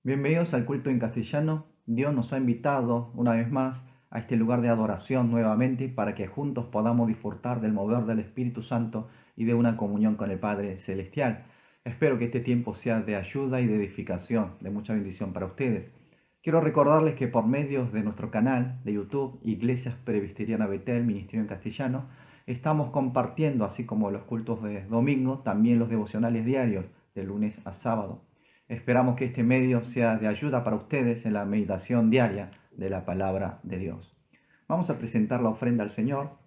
Bienvenidos al culto en castellano. Dios nos ha invitado una vez más a este lugar de adoración nuevamente para que juntos podamos disfrutar del mover del Espíritu Santo y de una comunión con el Padre Celestial. Espero que este tiempo sea de ayuda y de edificación, de mucha bendición para ustedes. Quiero recordarles que por medio de nuestro canal de YouTube, Iglesias Presbiteriana Betel, Ministerio en Castellano, estamos compartiendo, así como los cultos de domingo, también los devocionales diarios, de lunes a sábado. Esperamos que este medio sea de ayuda para ustedes en la meditación diaria de la palabra de Dios. Vamos a presentar la ofrenda al Señor.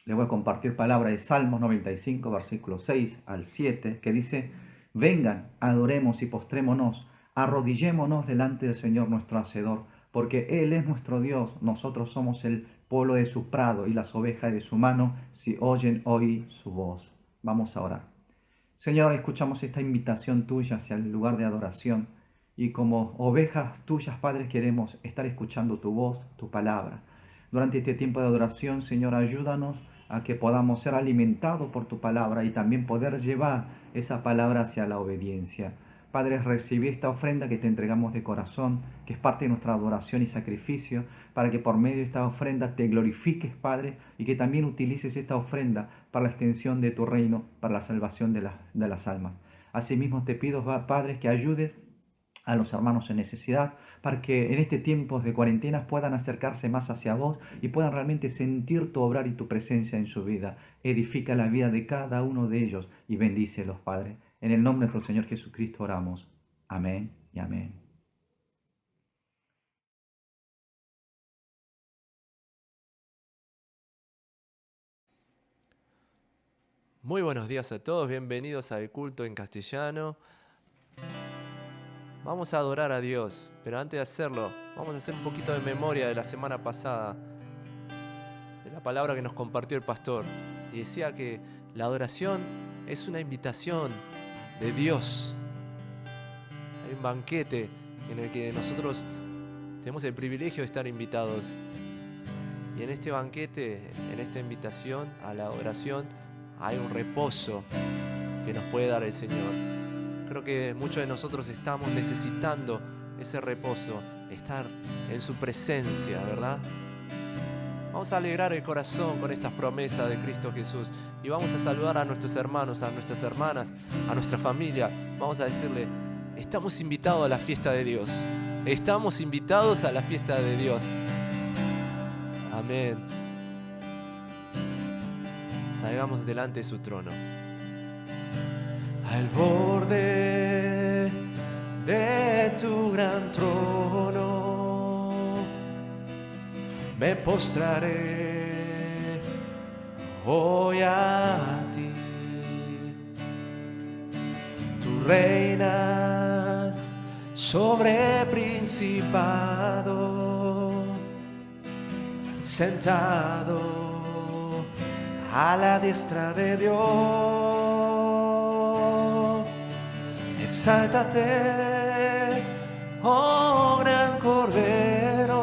Les voy a compartir palabra de Salmos 95, versículos 6 al 7, que dice: vengan, adoremos y postrémonos, arrodillémonos delante del Señor nuestro Hacedor, porque Él es nuestro Dios, nosotros somos el pueblo de su prado y las ovejas de su mano, si oyen hoy su voz. Vamos a orar. Señor, escuchamos esta invitación tuya hacia el lugar de adoración y como ovejas tuyas, Padre, queremos estar escuchando tu voz, tu palabra. Durante este tiempo de adoración, Señor, ayúdanos a que podamos ser alimentados por tu palabra y también poder llevar esa palabra hacia la obediencia. Padre, recibí esta ofrenda que te entregamos de corazón, que es parte de nuestra adoración y sacrificio, para que por medio de esta ofrenda te glorifiques, Padre, y que también utilices esta ofrenda para la extensión de tu reino, para la salvación de las almas. Asimismo te pido, Padre, que ayudes a los hermanos en necesidad, para que en este tiempo de cuarentena puedan acercarse más hacia vos y puedan realmente sentir tu obrar y tu presencia en su vida. Edifica la vida de cada uno de ellos y bendícelos, Padre. En el nombre de nuestro Señor Jesucristo oramos. Amén y amén. Muy buenos días a todos, bienvenidos al culto en castellano. Vamos a adorar a Dios, pero antes de hacerlo, vamos a hacer un poquito de memoria de la semana pasada, de la palabra que nos compartió el pastor. Y decía que la adoración es una invitación de Dios. Hay un banquete en el que nosotros tenemos el privilegio de estar invitados. Y en este banquete, en esta invitación a la adoración, hay un reposo que nos puede dar el Señor. Creo que muchos de nosotros estamos necesitando ese reposo, estar en su presencia, ¿verdad? Vamos a alegrar el corazón con estas promesas de Cristo Jesús y vamos a saludar a nuestros hermanos, a nuestras hermanas, a nuestra familia. Vamos a decirle: estamos invitados a la fiesta de Dios. Estamos invitados a la fiesta de Dios. Amén. Salgamos delante de su trono. Al borde de tu gran trono me postraré hoy a ti. Tú reinas sobre principado, sentado a la diestra de Dios. Exáltate, oh gran Cordero,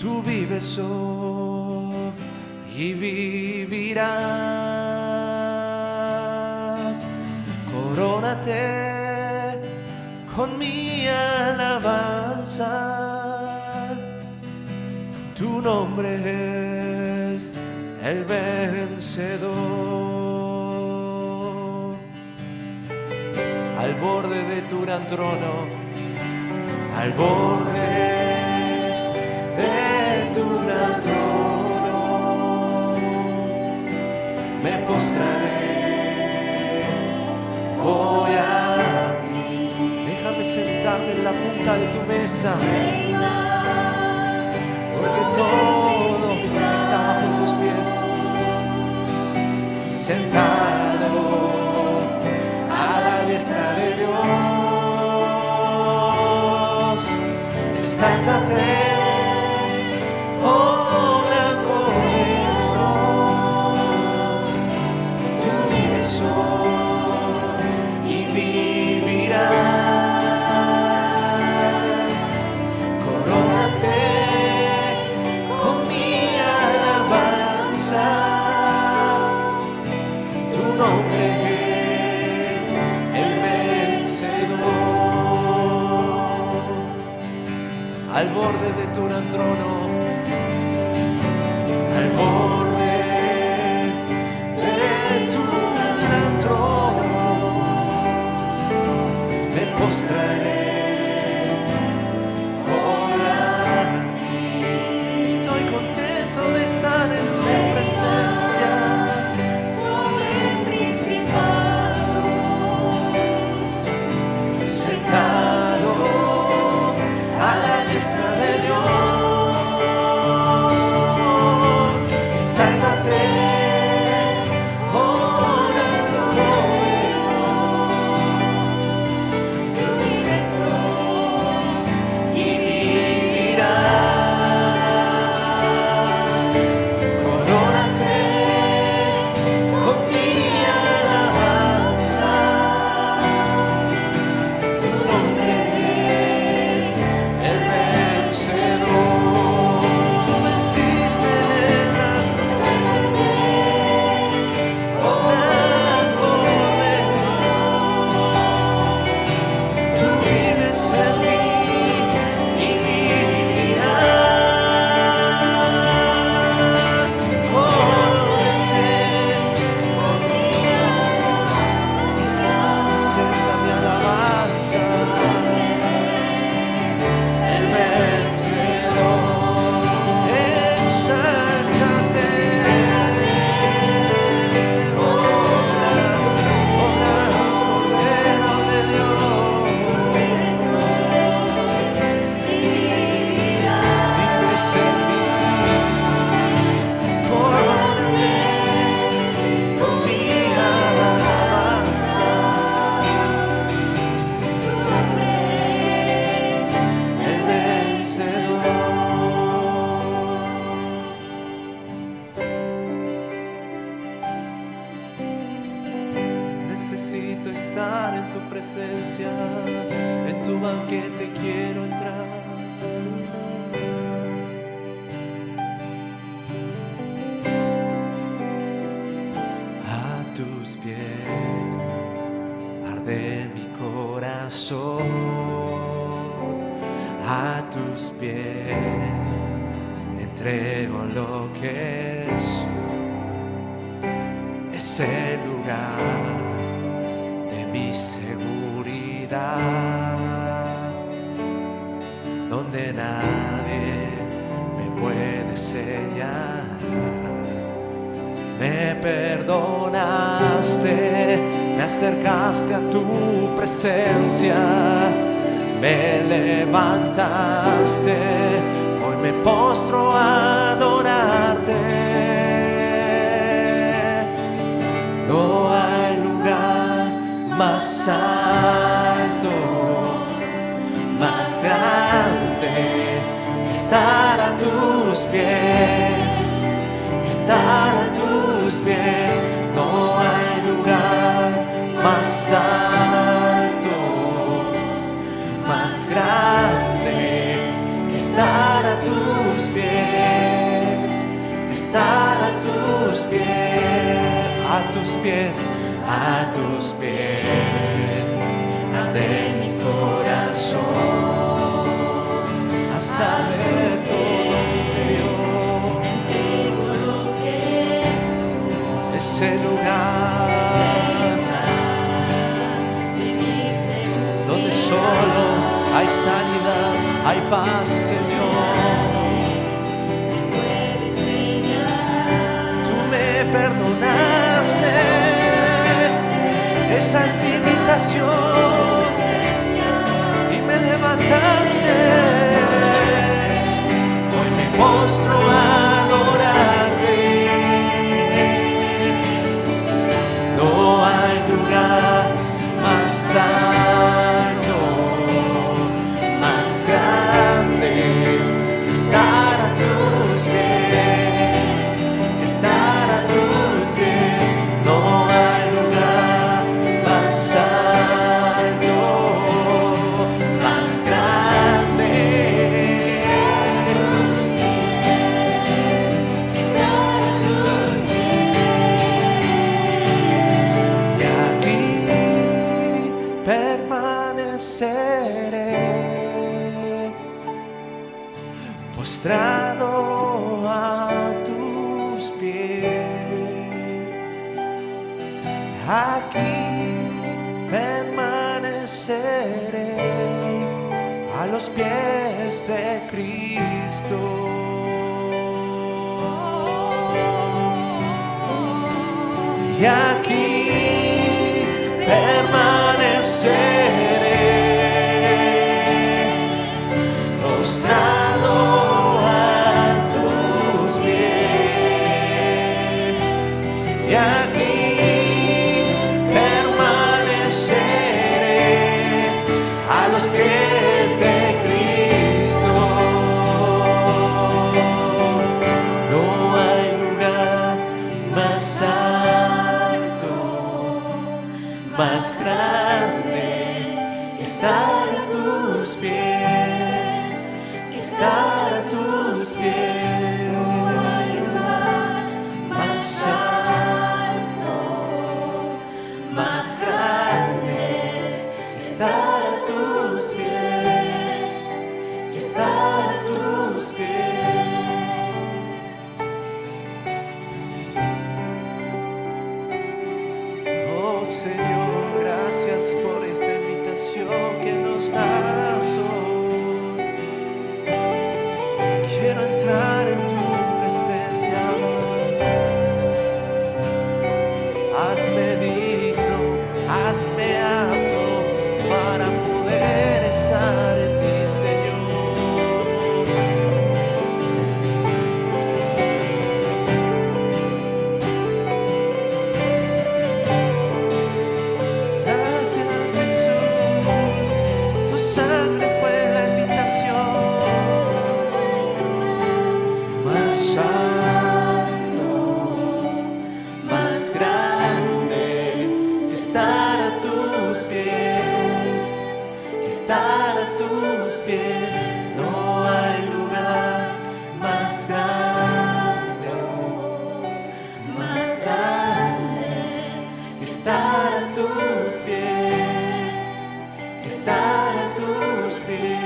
tú vives hoy y vivirás. Corónate con mi alabanza, tu nombre es el vencedor. Al borde de tu gran trono, al borde de tu gran trono, me postraré hoy a ti. Déjame sentarme en la punta de tu mesa, porque todo está bajo tus pies. Sentado a la diestra de Dios, Exáltate, oh gran Cordero, tú vives hoy y vivirás. Corónate con mi alabanza, tu nombre es el vencedor. Al borde de tu gran trono, al borde de tu gran trono, me postraré por ti. Estoy contento de estar en tu presencia. Sobre principados, Sentado a la diestra de Dios. Exáltate, oh gran Cordero, tú vives hoy y vivirás. Corónate con mi alabanza, tu nombre es el vencedor. Tú venciste en la cruz, oh gran Cordero. Tú vives en mí y vivirás. Corónate, acepta mi alabanza, el vencedor. Exáltate, oh gran Cordero de Dios. Vives en mí, corónate con mi alabanza, el vencedor. Necesito estar en tu presencia, en tu banquete quiero entrar. A tus pies arde mi corazón, a tus pies entrego lo que soy. Es el lugar de mi seguridad, donde nadie me puede señalar. Me perdonaste, me acercaste a tu presencia, me levantaste, hoy me postro a adorarte. No hay lugar más alto, más grande que estar a tus pies, que estar a tus pies. No hay lugar más alto, más grande que estar a tus pies, que estar a tus pies, a tus pies, a tus pies. Arde mi corazón, a saber todo mi interior. Ese lugar donde solo hay sanidad, hay paz, Señor. Tú me perdonaste, esa es mi invitación, y me levantaste. Hoy me postro a adorarte. No hay lugar más alto, más grande permaneceré postrado a tus pies. Aquí permaneceré a los pies de Cristo. Y aquí permaneceré postrado a tus pies. Y aquí permaneceré a los pies de Cristo. No hay lugar más alto, más grande que estar a tus pies, que estar a tus pies. No hay lugar más alto, más grande que estar a tus pies, que estar a tus pies. Oh Señor, gracias por esta invitación que nos das hoy. Quiero entrar en tu presencia. Hazme digno, hazme apto para poder estar en ti, Señor. Gracias, Jesús, tu sangre fue la invitación. Más alto, más grande que estar a tus pies, que estar a tus pies. No hay lugar más grande, más grande que estar a tus pies, que estar a tus pies.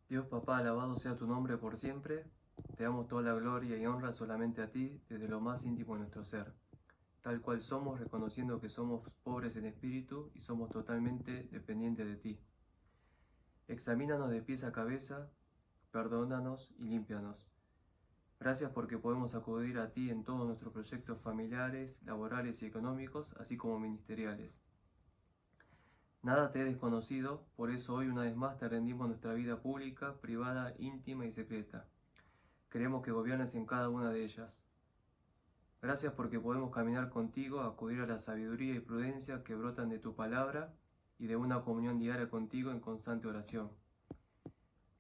Dios Papá, alabado sea tu nombre por siempre. Te damos toda la gloria y honra solamente a ti, desde lo más íntimo de nuestro ser, tal cual somos, reconociendo que somos pobres en espíritu y somos totalmente dependientes de ti. Examínanos de pies a cabeza, perdónanos y límpianos. Gracias porque podemos acudir a ti en todos nuestros proyectos familiares, laborales y económicos, así como ministeriales. Nada te he desconocido, por eso hoy una vez más te rendimos nuestra vida pública, privada, íntima y secreta. Queremos que gobiernes en cada una de ellas. Gracias porque podemos caminar contigo, acudir a la sabiduría y prudencia que brotan de tu palabra y de una comunión diaria contigo en constante oración.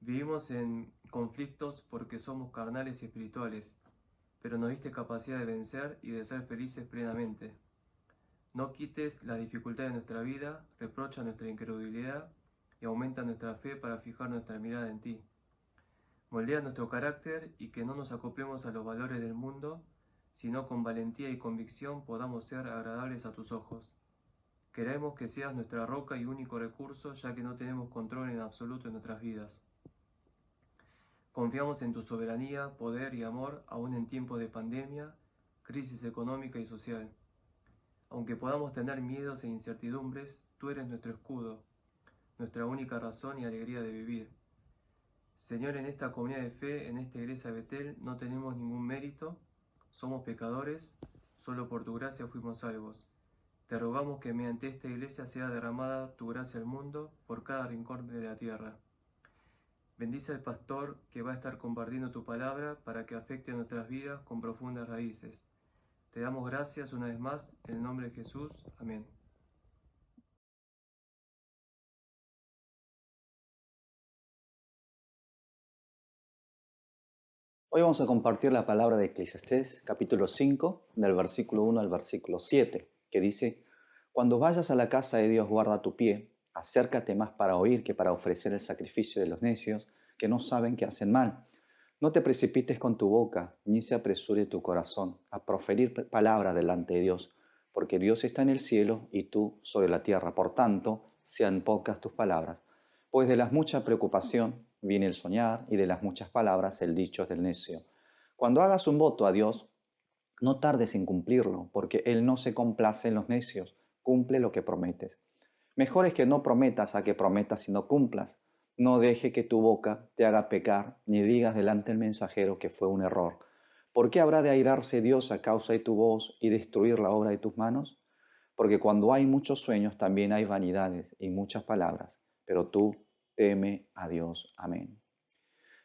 Vivimos en conflictos porque somos carnales y espirituales, pero nos diste capacidad de vencer y de ser felices plenamente. No quites la dificultad de nuestra vida, reprocha nuestra incredulidad y aumenta nuestra fe para fijar nuestra mirada en ti. Moldea nuestro carácter y que no nos acoplemos a los valores del mundo, sino con valentía y convicción podamos ser agradables a tus ojos. Queremos que seas nuestra roca y único recurso, ya que no tenemos control en absoluto en nuestras vidas. Confiamos en tu soberanía, poder y amor, aún en tiempos de pandemia, crisis económica y social. Aunque podamos tener miedos e incertidumbres, tú eres nuestro escudo, nuestra única razón y alegría de vivir. Señor, en esta comunidad de fe, en esta iglesia de Betel, no tenemos ningún mérito, somos pecadores, solo por tu gracia fuimos salvos. Te rogamos que mediante esta iglesia sea derramada tu gracia al mundo por cada rincón de la tierra. Bendice al pastor que va a estar compartiendo tu palabra para que afecte a nuestras vidas con profundas raíces. Te damos gracias una vez más, en el nombre de Jesús. Amén. Hoy vamos a compartir la palabra de Eclesiastés, capítulo 5, del versículo 1 al versículo 7, que dice: Cuando vayas a la casa de Dios, guarda tu pie, acércate más para oír que para ofrecer el sacrificio de los necios, que no saben que hacen mal. No te precipites con tu boca, ni se apresure tu corazón a proferir palabras delante de Dios, porque Dios está en el cielo y tú sobre la tierra. Por tanto, sean pocas tus palabras. Pues de la mucha preocupación viene el soñar, y de las muchas palabras el dicho del necio. Cuando hagas un voto a Dios, no tardes en cumplirlo, porque Él no se complace en los necios. Cumple lo que prometes. Mejor es que no prometas a que prometas y no cumplas. No deje que tu boca te haga pecar, ni digas delante del mensajero que fue un error. ¿Por qué habrá de airarse Dios a causa de tu voz y destruir la obra de tus manos? Porque cuando hay muchos sueños también hay vanidades y muchas palabras, pero tú teme a Dios. Amén.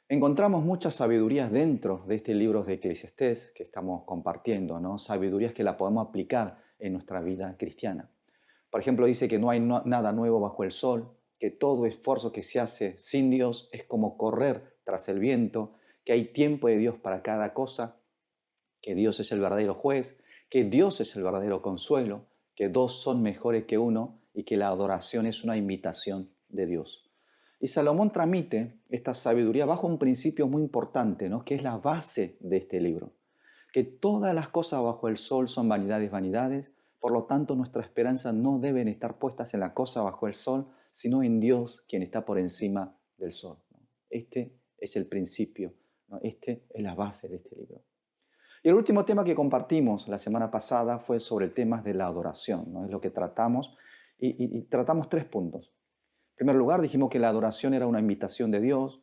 Encontramos muchas sabidurías dentro de este libro de Eclesiastés que estamos compartiendo, ¿no? Sabidurías que la podemos aplicar en nuestra vida cristiana. Por ejemplo, dice que no hay nada nuevo bajo el sol, que todo esfuerzo que se hace sin Dios es como correr tras el viento, que hay tiempo de Dios para cada cosa, que Dios es el verdadero juez, que Dios es el verdadero consuelo, que dos son mejores que uno y que la adoración es una imitación de Dios. Y Salomón transmite esta sabiduría bajo un principio muy importante, ¿no? Que es la base de este libro, que todas las cosas bajo el sol son vanidades, vanidades. Por lo tanto, nuestra esperanza no deben estar puestas en la cosa bajo el sol, sino en Dios, quien está por encima del sol. Este es el principio, ¿no? Este es la base de este libro. Y el último tema que compartimos la semana pasada fue sobre el tema de la adoración, ¿no? Es lo que tratamos, y tratamos 3 puntos. En primer lugar, dijimos que la adoración era una invitación de Dios,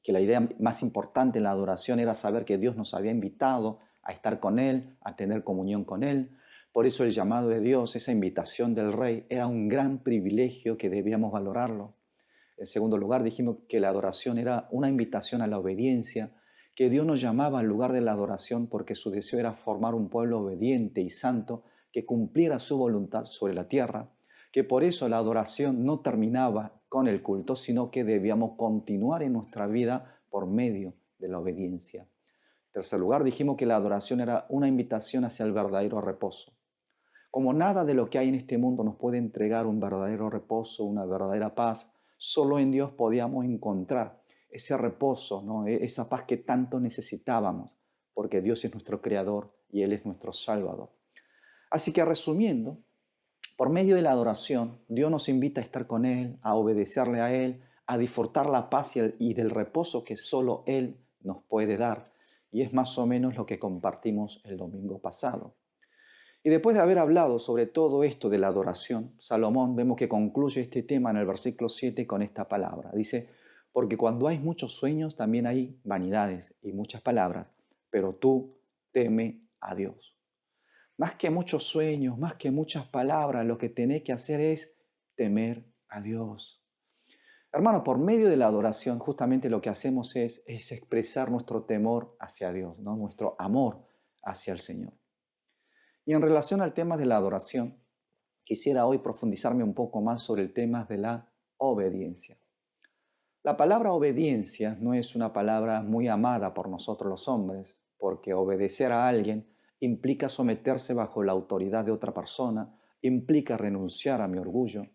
que la idea más importante en la adoración era saber que Dios nos había invitado a estar con Él, a tener comunión con Él. Por eso el llamado de Dios, esa invitación del Rey, era un gran privilegio que debíamos valorarlo. En segundo lugar, dijimos que la adoración era una invitación a la obediencia, que Dios nos llamaba al lugar de la adoración porque su deseo era formar un pueblo obediente y santo que cumpliera su voluntad sobre la tierra, que por eso la adoración no terminaba con el culto, sino que debíamos continuar en nuestra vida por medio de la obediencia. En tercer lugar, dijimos que la adoración era una invitación hacia el verdadero reposo. Como nada de lo que hay en este mundo nos puede entregar un verdadero reposo, una verdadera paz, solo en Dios podíamos encontrar ese reposo, ¿no? Esa paz que tanto necesitábamos, porque Dios es nuestro Creador y Él es nuestro Salvador. Así que resumiendo, por medio de la adoración, Dios nos invita a estar con Él, a obedecerle a Él, a disfrutar la paz y del reposo que solo Él nos puede dar. Y es más o menos lo que compartimos el domingo pasado. Y después de haber hablado sobre todo esto de la adoración, Salomón vemos que concluye este tema en el versículo 7 con esta palabra. Dice: porque cuando hay muchos sueños también hay vanidades y muchas palabras, pero tú teme a Dios. Más que muchos sueños, más que muchas palabras, lo que tenés que hacer es temer a Dios. Hermano, por medio de la adoración, justamente lo que hacemos es expresar nuestro temor hacia Dios, ¿no? Nuestro amor hacia el Señor. Y en relación al tema de la adoración, quisiera hoy profundizarme un poco más sobre el tema de la obediencia. La palabra obediencia no es una palabra muy amada por nosotros los hombres, porque obedecer a alguien implica someterse bajo la autoridad de otra persona, implica renunciar a mi orgullo.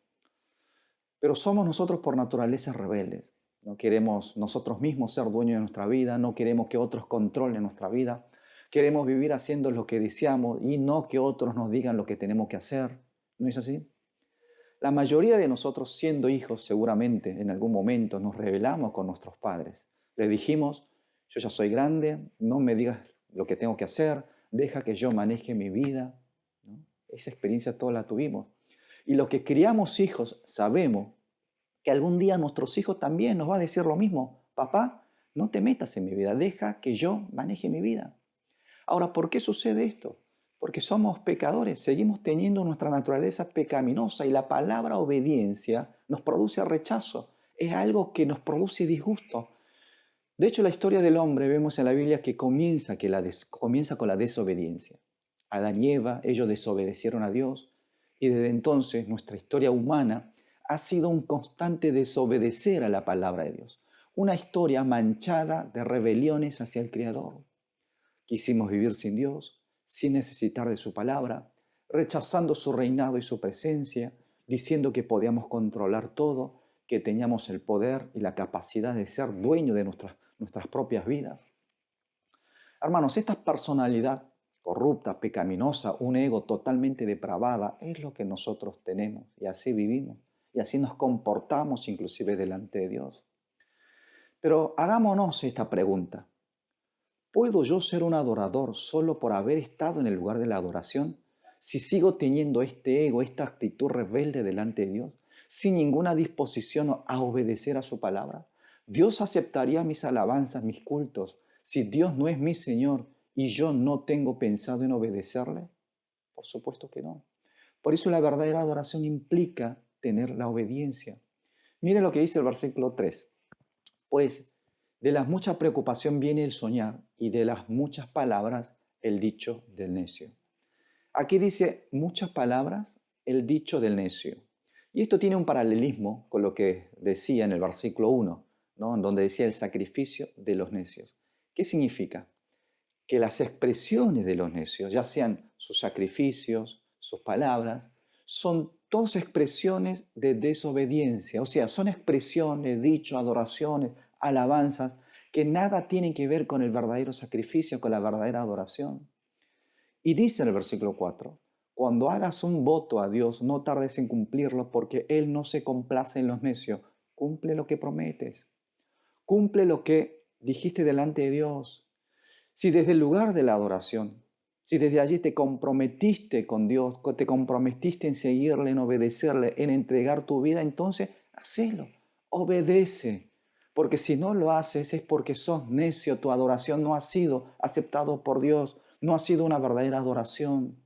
Pero somos nosotros por naturaleza rebeldes. No queremos nosotros mismos ser dueños de nuestra vida, no queremos que otros controlen nuestra vida. Queremos vivir haciendo lo que deseamos y no que otros nos digan lo que tenemos que hacer. ¿No es así? La mayoría de nosotros, siendo hijos, seguramente en algún momento nos rebelamos con nuestros padres. Les dijimos: yo ya soy grande, no me digas lo que tengo que hacer, deja que yo maneje mi vida, ¿no? Esa experiencia toda la tuvimos. Y los que criamos hijos sabemos que algún día nuestros hijos también nos va a decir lo mismo: papá, no te metas en mi vida, deja que yo maneje mi vida. Ahora, ¿por qué sucede esto? Porque somos pecadores, seguimos teniendo nuestra naturaleza pecaminosa y la palabra obediencia nos produce rechazo, es algo que nos produce disgusto. De hecho, la historia del hombre vemos en la Biblia que comienza con la desobediencia. Adán y Eva, ellos desobedecieron a Dios y desde entonces nuestra historia humana ha sido un constante desobedecer a la palabra de Dios. una historia manchada de rebeliones hacia el Creador. Quisimos vivir sin Dios, sin necesitar de su palabra, rechazando su reinado y su presencia, diciendo que podíamos controlar todo, que teníamos el poder y la capacidad de ser dueños de nuestras propias vidas. Hermanos, esta personalidad corrupta, pecaminosa, un ego totalmente depravada, es lo que nosotros tenemos y así vivimos y así nos comportamos inclusive delante de Dios. Pero hagámonos esta pregunta. ¿Puedo yo ser un adorador solo por haber estado en el lugar de la adoración? Si sigo teniendo este ego, esta actitud rebelde delante de Dios, sin ninguna disposición a obedecer a su palabra, ¿Dios aceptaría mis alabanzas, mis cultos, si Dios no es mi Señor y yo no tengo pensado en obedecerle? Por supuesto que no. Por eso la verdadera adoración implica tener la obediencia. Mire lo que dice el versículo 3. Pues de la mucha preocupación viene el soñar y de las muchas palabras el dicho del necio. Aquí dice muchas palabras, el dicho del necio. Y esto tiene un paralelismo con lo que decía en el versículo 1, ¿no? En donde decía el sacrificio de los necios. ¿Qué significa? Que las expresiones de los necios, ya sean sus sacrificios, sus palabras, son todas expresiones de desobediencia. O sea, son expresiones, dichos, adoraciones, alabanzas, que nada tienen que ver con el verdadero sacrificio, con la verdadera adoración. Y dice en el versículo 4, cuando hagas un voto a Dios, no tardes en cumplirlo, porque Él no se complace en los necios. Cumple lo que prometes. Cumple lo que dijiste delante de Dios. Si desde el lugar de la adoración, si desde allí te comprometiste con Dios, te comprometiste en seguirle, en obedecerle, en entregar tu vida, entonces hacelo, obedece. Porque si no lo haces es porque sos necio, tu adoración no ha sido aceptado por Dios, no ha sido una verdadera adoración.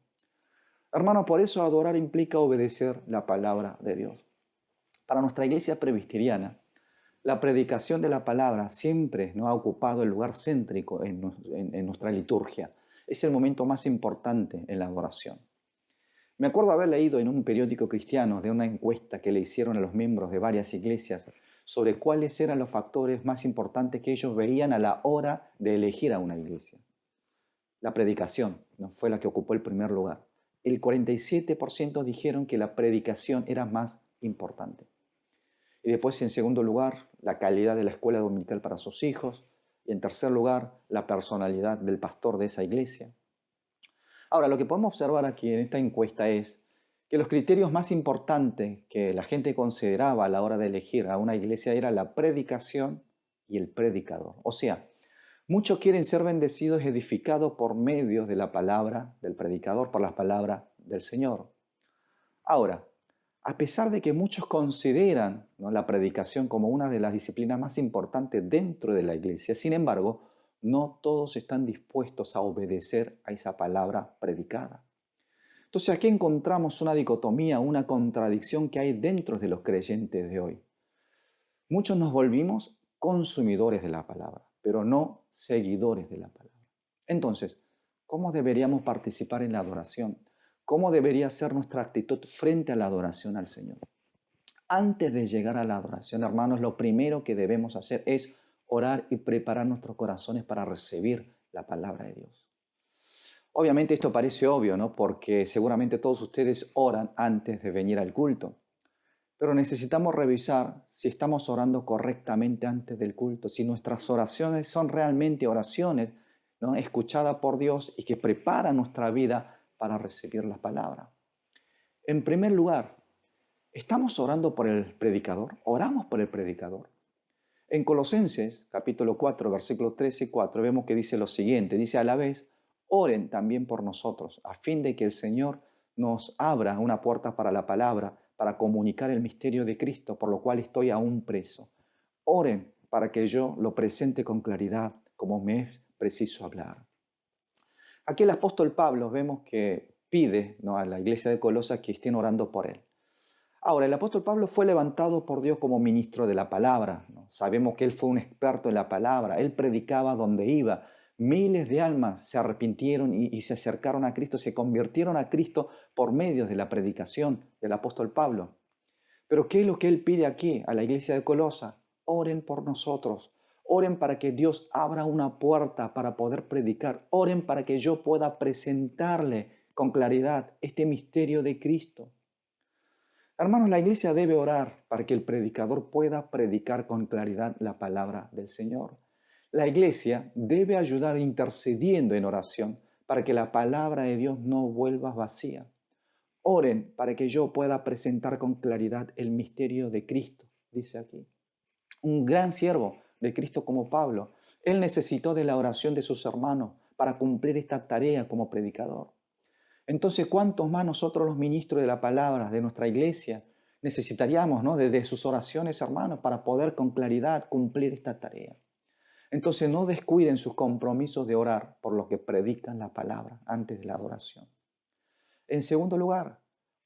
Hermano, por eso adorar implica obedecer la palabra de Dios. Para nuestra iglesia presbiteriana, la predicación de la palabra siempre nos ha ocupado el lugar céntrico en nuestra liturgia. Es el momento más importante en la adoración. Me acuerdo haber leído en un periódico cristiano de una encuesta que le hicieron a los miembros de varias iglesias sobre cuáles eran los factores más importantes que ellos veían a la hora de elegir a una iglesia. La predicación, ¿no?, fue la que ocupó el primer lugar. El 47% dijeron que la predicación era más importante. Y después, en segundo lugar, la calidad de la escuela dominical para sus hijos. Y en tercer lugar, la personalidad del pastor de esa iglesia. Ahora, lo que podemos observar aquí en esta encuesta es que los criterios más importantes que la gente consideraba a la hora de elegir a una iglesia era la predicación y el predicador. O sea, muchos quieren ser bendecidos y edificados por medio de la palabra del predicador, por las palabras del Señor. Ahora, a pesar de que muchos consideran, ¿no?, la predicación como una de las disciplinas más importantes dentro de la iglesia, sin embargo, no todos están dispuestos a obedecer a esa palabra predicada. Entonces aquí encontramos una dicotomía, una contradicción que hay dentro de los creyentes de hoy. Muchos nos volvimos consumidores de la palabra, pero no seguidores de la palabra. Entonces, ¿cómo deberíamos participar en la adoración? ¿Cómo debería ser nuestra actitud frente a la adoración al Señor? Antes de llegar a la adoración, hermanos, lo primero que debemos hacer es orar y preparar nuestros corazones para recibir la palabra de Dios. Obviamente esto parece obvio, ¿no?, porque seguramente todos ustedes oran antes de venir al culto. Pero necesitamos revisar si estamos orando correctamente antes del culto, si nuestras oraciones son realmente oraciones, ¿no?, escuchadas por Dios y que preparan nuestra vida para recibir la palabra. En primer lugar, ¿estamos orando por el predicador? ¿Oramos por el predicador? En Colosenses, capítulo 4, versículos 13 y 4, vemos que dice lo siguiente. Dice, a la vez, oren también por nosotros, a fin de que el Señor nos abra una puerta para la palabra, para comunicar el misterio de Cristo, por lo cual estoy aún preso. Oren para que yo lo presente con claridad, como me es preciso hablar. Aquí el apóstol Pablo vemos que pide, ¿no?, a la iglesia de Colosas que estén orando por él. Ahora, el apóstol Pablo fue levantado por Dios como ministro de la palabra, ¿no? Sabemos que él fue un experto en la palabra, él predicaba donde iba. Miles de almas se arrepintieron y se acercaron a Cristo, se convirtieron a Cristo por medio de la predicación del apóstol Pablo. Pero ¿qué es lo que él pide aquí a la iglesia de Colosas? oren por nosotros. Oren para que Dios abra una puerta para poder predicar. Oren para que yo pueda presentarle con claridad este misterio de Cristo. Hermanos, la iglesia debe orar para que el predicador pueda predicar con claridad la palabra del Señor. La iglesia debe ayudar intercediendo en oración para que la palabra de Dios no vuelva vacía. Oren para que yo pueda presentar con claridad el misterio de Cristo, dice aquí. Un gran siervo de Cristo como Pablo, él necesitó de la oración de sus hermanos para cumplir esta tarea como predicador. Entonces, ¿cuántos más nosotros los ministros de la palabra de nuestra iglesia necesitaríamos, ¿no?, de sus oraciones, hermanos, para poder con claridad cumplir esta tarea? Entonces, no descuiden sus compromisos de orar por los que predican la palabra antes de la adoración. En segundo lugar,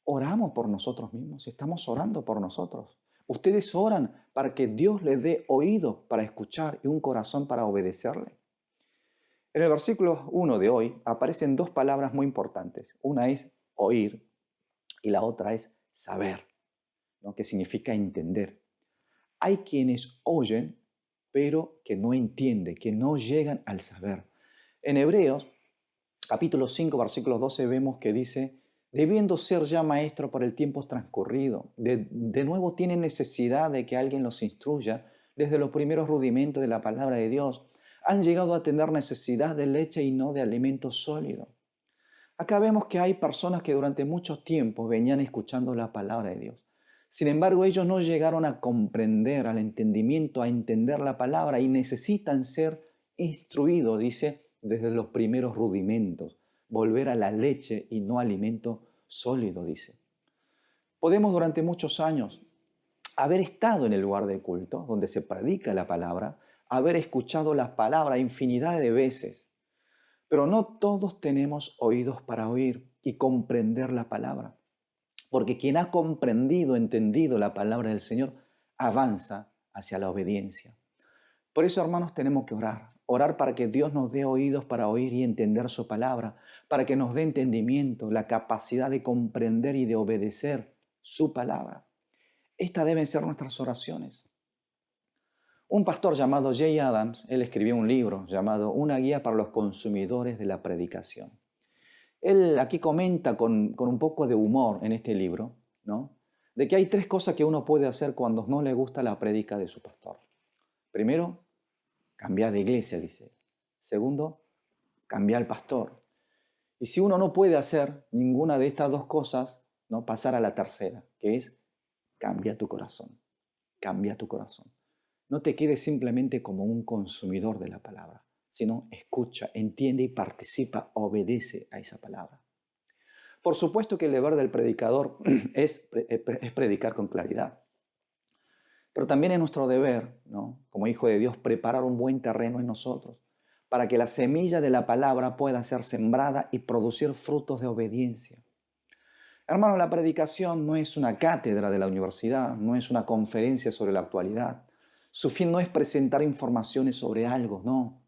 oramos por nosotros mismos, estamos orando por nosotros. Ustedes oran para que Dios les dé oído para escuchar y un corazón para obedecerle. En el versículo 1 de hoy aparecen dos palabras muy importantes. Una es oír y la otra es saber, ¿no?, que significa entender. Hay quienes oyen, pero que no entienden, que no llegan al saber. En Hebreos, capítulo 5, versículos 12, vemos que dice, debiendo ser ya maestro por el tiempo transcurrido, de nuevo tienen necesidad de que alguien los instruya desde los primeros rudimentos de la palabra de Dios. Han llegado a tener necesidad de leche y no de alimento sólido. Acá vemos que hay personas que durante mucho tiempo venían escuchando la palabra de Dios. Sin embargo, ellos no llegaron a comprender, al entendimiento, a entender la palabra y necesitan ser instruidos, dice, desde los primeros rudimentos, volver a la leche y no alimento sólido, dice. Podemos durante muchos años haber estado en el lugar de culto, donde se predica la palabra, haber escuchado la palabra infinidad de veces, pero no todos tenemos oídos para oír y comprender la palabra, porque quien ha comprendido, entendido la palabra del Señor, avanza hacia la obediencia. Por eso, hermanos, tenemos que orar para que Dios nos dé oídos para oír y entender su palabra, para que nos dé entendimiento, la capacidad de comprender y de obedecer su palabra. Estas deben ser nuestras oraciones. Un pastor llamado Jay Adams, él escribió un libro llamado Una guía para los consumidores de la predicación. Él aquí comenta con un poco de humor en este libro, ¿no?, de que hay tres cosas que uno puede hacer cuando no le gusta la prédica de su pastor. Primero, cambiar de iglesia, dice. Segundo, cambiar al pastor. Y si uno no puede hacer ninguna de estas dos cosas, ¿no?, pasar a la tercera, que es cambia tu corazón. Cambia tu corazón. No te quedes simplemente como un consumidor de la palabra, sino escucha, entiende y participa, obedece a esa palabra. Por supuesto que el deber del predicador es predicar con claridad. Pero también es nuestro deber, ¿no?, como hijo de Dios, preparar un buen terreno en nosotros para que la semilla de la palabra pueda ser sembrada y producir frutos de obediencia. Hermanos, la predicación no es una cátedra de la universidad, no es una conferencia sobre la actualidad. Su fin no es presentar informaciones sobre algo, no.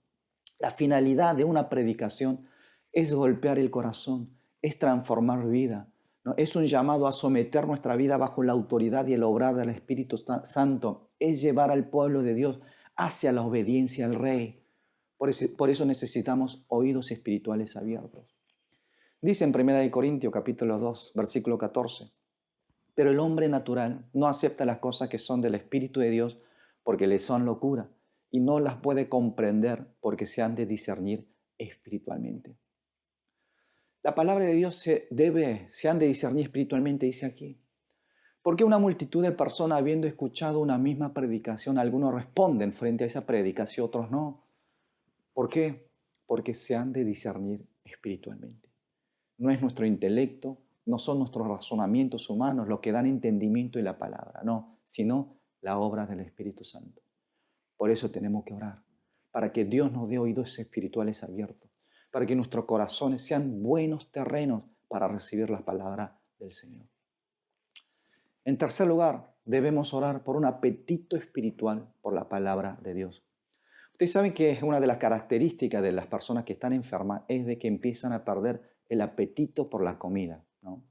La finalidad de una predicación es golpear el corazón, es transformar vida, ¿no? Es un llamado a someter nuestra vida bajo la autoridad y el obrar del Espíritu Santo, es llevar al pueblo de Dios hacia la obediencia al Rey. Por eso necesitamos oídos espirituales abiertos. Dice en 1 Corintios capítulo 2, versículo 14, pero el hombre natural no acepta las cosas que son del Espíritu de Dios porque le son locura y no las puede comprender porque se han de discernir espiritualmente. La palabra de Dios se han de discernir espiritualmente, dice aquí. ¿Por qué una multitud de personas, habiendo escuchado una misma predicación, algunos responden frente a esa predicación, otros no? ¿Por qué? Porque se han de discernir espiritualmente. No es nuestro intelecto, no son nuestros razonamientos humanos los que dan entendimiento de la palabra, no, sino la obra del Espíritu Santo. Por eso tenemos que orar, para que Dios nos dé oídos espirituales abiertos, para que nuestros corazones sean buenos terrenos para recibir la palabra del Señor. En tercer lugar, debemos orar por un apetito espiritual por la palabra de Dios. Ustedes saben que una de las características de las personas que están enfermas es de que empiezan a perder el apetito por la comida, ¿no?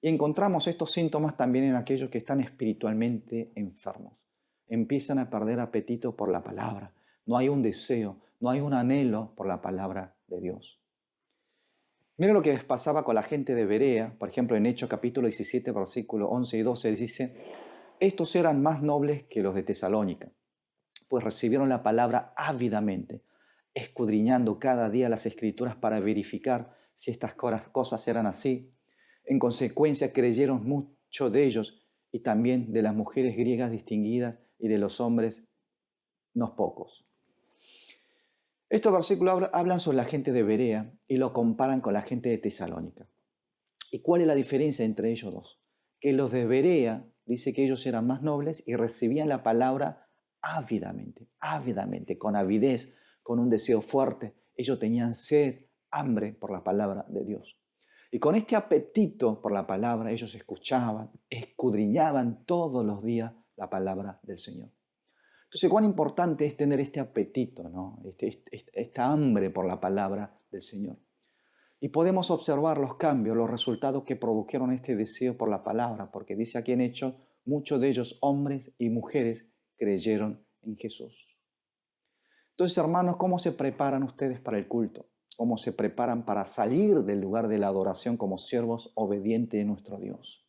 Y encontramos estos síntomas también en aquellos que están espiritualmente enfermos. empiezan a perder apetito por la palabra. No hay un deseo, no hay un anhelo por la palabra de Dios. Mira lo que pasaba con la gente de Berea, por ejemplo, en Hechos capítulo 17, versículos 11 y 12, dice: estos eran más nobles que los de Tesalónica, pues recibieron la palabra ávidamente, escudriñando cada día las Escrituras para verificar si estas cosas eran así. En consecuencia, creyeron muchos de ellos y también de las mujeres griegas distinguidas y de los hombres no pocos. Estos versículos hablan sobre la gente de Berea y lo comparan con la gente de Tesalónica. ¿Y cuál es la diferencia entre ellos dos? Que los de Berea dice que ellos eran más nobles y recibían la palabra ávidamente, con avidez, con un deseo fuerte. Ellos tenían sed, hambre por la palabra de Dios. Y con este apetito por la palabra, ellos escuchaban, escudriñaban todos los días la palabra del Señor. Entonces, cuán importante es tener este apetito, ¿no? Esta hambre por la palabra del Señor. Y podemos observar los cambios, los resultados que produjeron este deseo por la palabra, porque dice aquí en Hechos, muchos de ellos, hombres y mujeres, creyeron en Jesús. Entonces, hermanos, ¿cómo se preparan ustedes para el culto? ¿Cómo se preparan para salir del lugar de la adoración como siervos obedientes de nuestro Dios?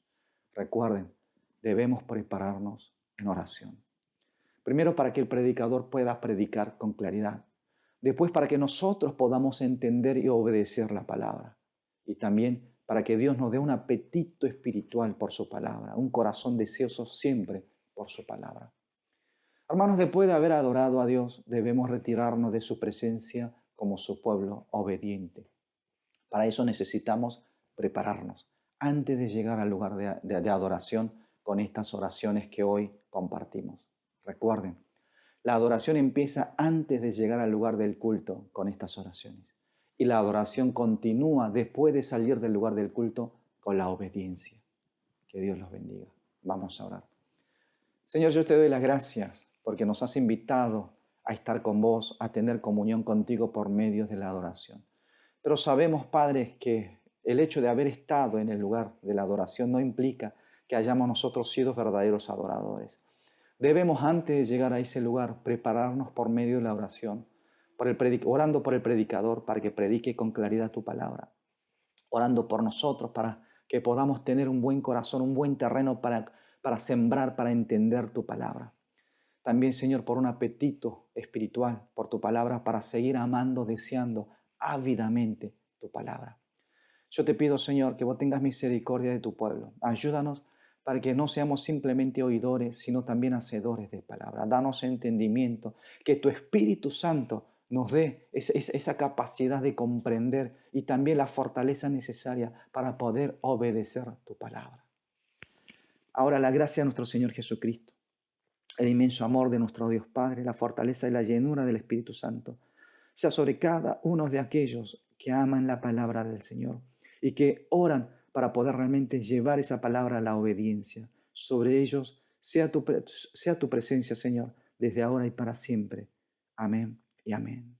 Recuerden, debemos prepararnos en oración. Primero, para que el predicador pueda predicar con claridad. Después, para que nosotros podamos entender y obedecer la palabra. Y también para que Dios nos dé un apetito espiritual por su palabra, un corazón deseoso siempre por su palabra. Hermanos, después de haber adorado a Dios, debemos retirarnos de su presencia como su pueblo obediente. Para eso necesitamos prepararnos antes de llegar al lugar de adoración con estas oraciones que hoy compartimos. Recuerden, la adoración empieza antes de llegar al lugar del culto con estas oraciones. Y la adoración continúa después de salir del lugar del culto con la obediencia. Que Dios los bendiga. Vamos a orar. Señor, yo te doy las gracias porque nos has invitado a estar con vos, a tener comunión contigo por medio de la adoración. Pero sabemos, Padre, que el hecho de haber estado en el lugar de la adoración no implica que hayamos nosotros sido verdaderos adoradores. Debemos, antes de llegar a ese lugar, prepararnos por medio de la oración, orando por el predicador para que predique con claridad tu palabra, orando por nosotros para que podamos tener un buen corazón, un buen terreno para sembrar, para entender tu palabra. También, Señor, por un apetito espiritual por tu palabra, para seguir amando, deseando ávidamente tu palabra. Yo te pido, Señor, que vos tengas misericordia de tu pueblo. Ayúdanos para que no seamos simplemente oidores, sino también hacedores de palabra. Danos entendimiento, que tu Espíritu Santo nos dé esa capacidad de comprender y también la fortaleza necesaria para poder obedecer tu palabra. Ahora la gracia de nuestro Señor Jesucristo, el inmenso amor de nuestro Dios Padre, la fortaleza y la llenura del Espíritu Santo, sea sobre cada uno de aquellos que aman la palabra del Señor y que oran para poder realmente llevar esa palabra a la obediencia. Sobre ellos sea tu presencia, Señor, desde ahora y para siempre. Amén y amén.